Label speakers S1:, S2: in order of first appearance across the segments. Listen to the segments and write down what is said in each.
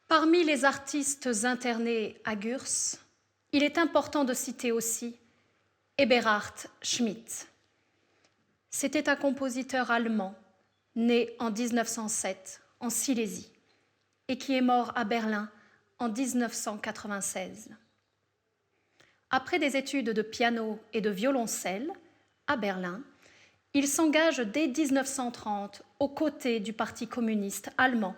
S1: Parmi les artistes internés à Gurs, il est important de citer aussi Eberhard Schmidt. C'était un compositeur allemand né en 1907 en Silésie et qui est mort à Berlin en 1996. Après des études de piano et de violoncelle à Berlin, il s'engage dès 1930 aux côtés du Parti communiste allemand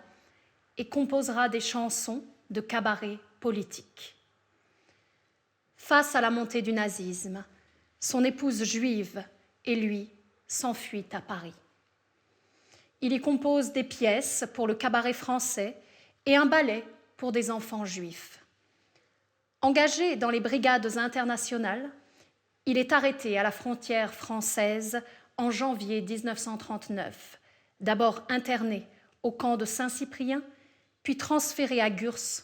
S1: et composera des chansons de cabaret politique. Face à la montée du nazisme, son épouse juive et lui s'enfuient à Paris. Il y compose des pièces pour le cabaret français et un ballet pour des enfants juifs. Engagé dans les brigades internationales, il est arrêté à la frontière française en janvier 1939, d'abord interné au camp de Saint-Cyprien, puis transféré à Gurs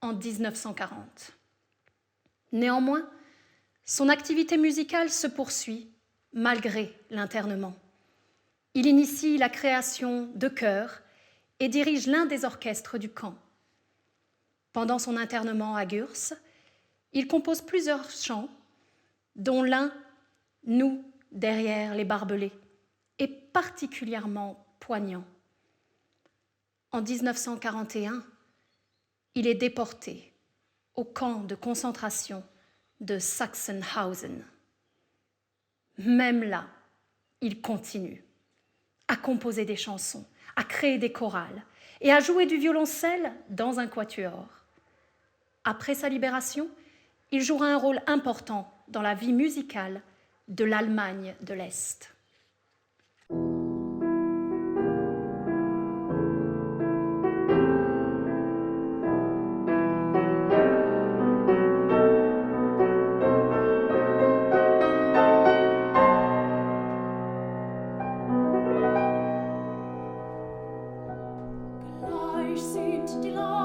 S1: en 1940. Néanmoins, son activité musicale se poursuit malgré l'internement. Il initie la création de chœurs et dirige l'un des orchestres du camp. Pendant son internement à Gurs, il compose plusieurs chants, dont l'un, Nous, derrière les barbelés, est particulièrement poignant. En 1941, il est déporté au camp de concentration de Sachsenhausen. Même là, il continue à composer des chansons, à créer des chorales et à jouer du violoncelle dans un quatuor. Après sa libération, il jouera un rôle important dans la vie musicale de l'Allemagne de l'Est.
S2: Gleich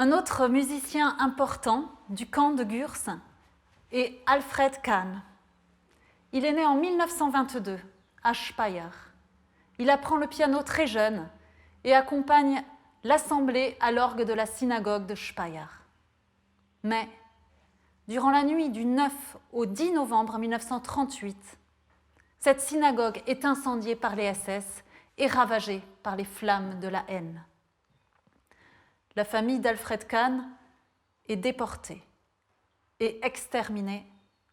S2: Un autre musicien important du camp de Gurs est Alfred Kahn. Il est né en 1922 à Speyer. Il apprend le piano très jeune et accompagne l'assemblée à l'orgue de la synagogue de Speyer. Mais, durant la nuit du 9 au 10 novembre 1938, cette synagogue est incendiée par les SS et ravagée par les flammes de la haine. La famille d'Alfred Kahn est déportée et exterminée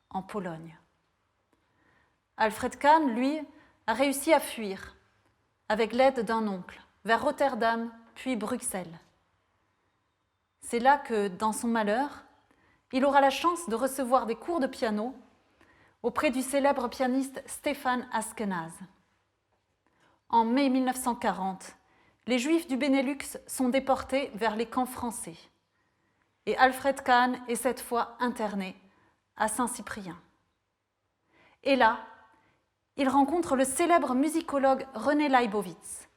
S2: en Pologne. Alfred Kahn, lui, a réussi à fuir avec l'aide d'un oncle vers Rotterdam puis Bruxelles. C'est là que, dans son malheur, il aura la chance de recevoir des cours de piano auprès du célèbre pianiste Stefan Askenaz. En mai 1940, les Juifs du Benelux sont déportés vers les camps français et Alfred Kahn est cette fois interné à Saint-Cyprien. Et là, il rencontre le célèbre musicologue René Leibowitz,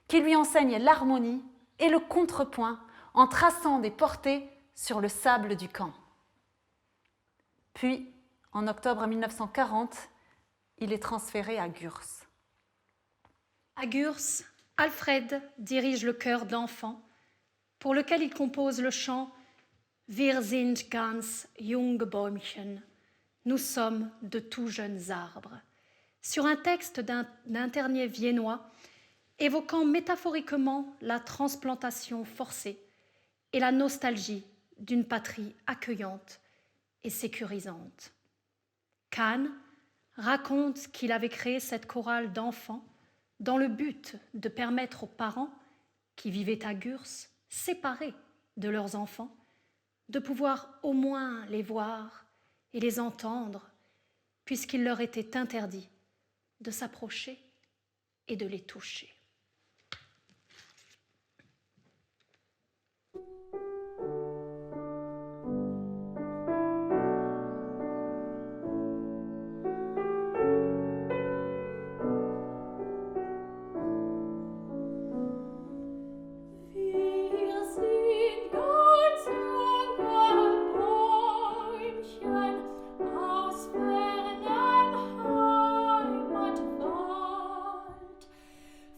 S2: qui lui enseigne l'harmonie et le contrepoint en traçant des portées sur le sable du camp. Puis, en octobre 1940, il est transféré à Gurs.
S1: À Gurs, Alfred dirige le chœur d'enfants, pour lequel il compose le chant « Wir sind ganz junge Bäumchen » « Nous sommes de tout jeunes arbres » sur un texte d'un dernier viennois évoquant métaphoriquement la transplantation forcée et la nostalgie d'une patrie accueillante et sécurisante. Kahn raconte qu'il avait créé cette chorale d'enfants dans le but de permettre aux parents qui vivaient à Gurs, séparés de leurs enfants, de pouvoir au moins les voir et les entendre, puisqu'il leur était interdit de s'approcher et de les toucher.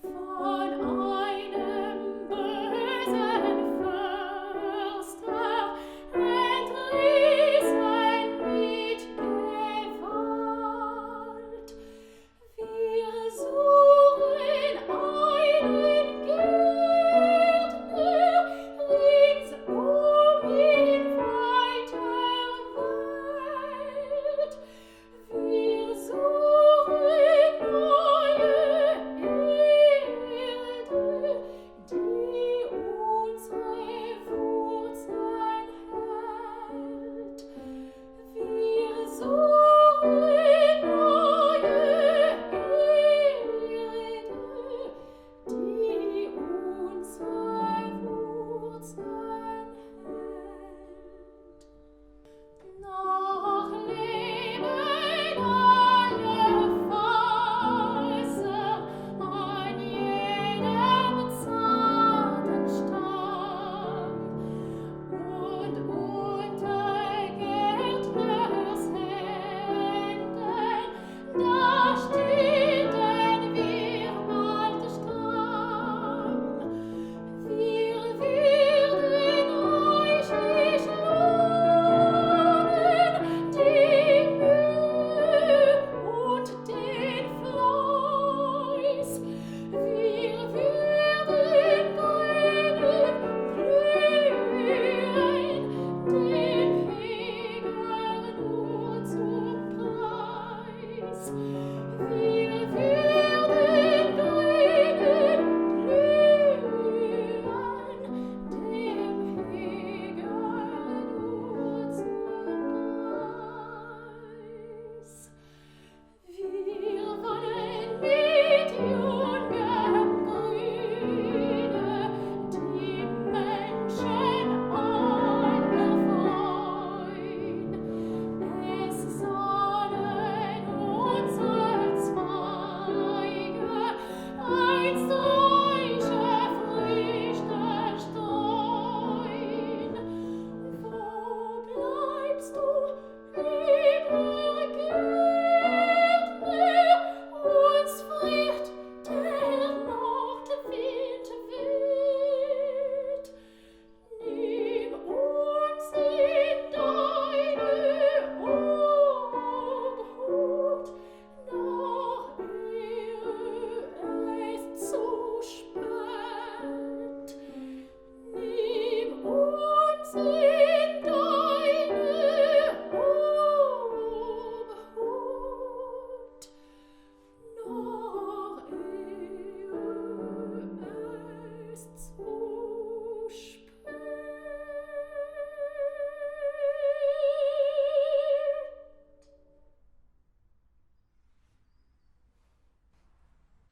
S3: For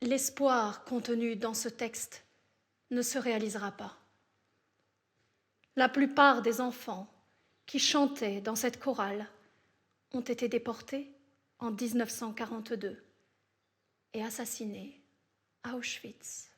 S1: l'espoir contenu dans ce texte ne se réalisera pas. La plupart des enfants qui chantaient dans cette chorale ont été déportés en 1942 et assassinés à Auschwitz.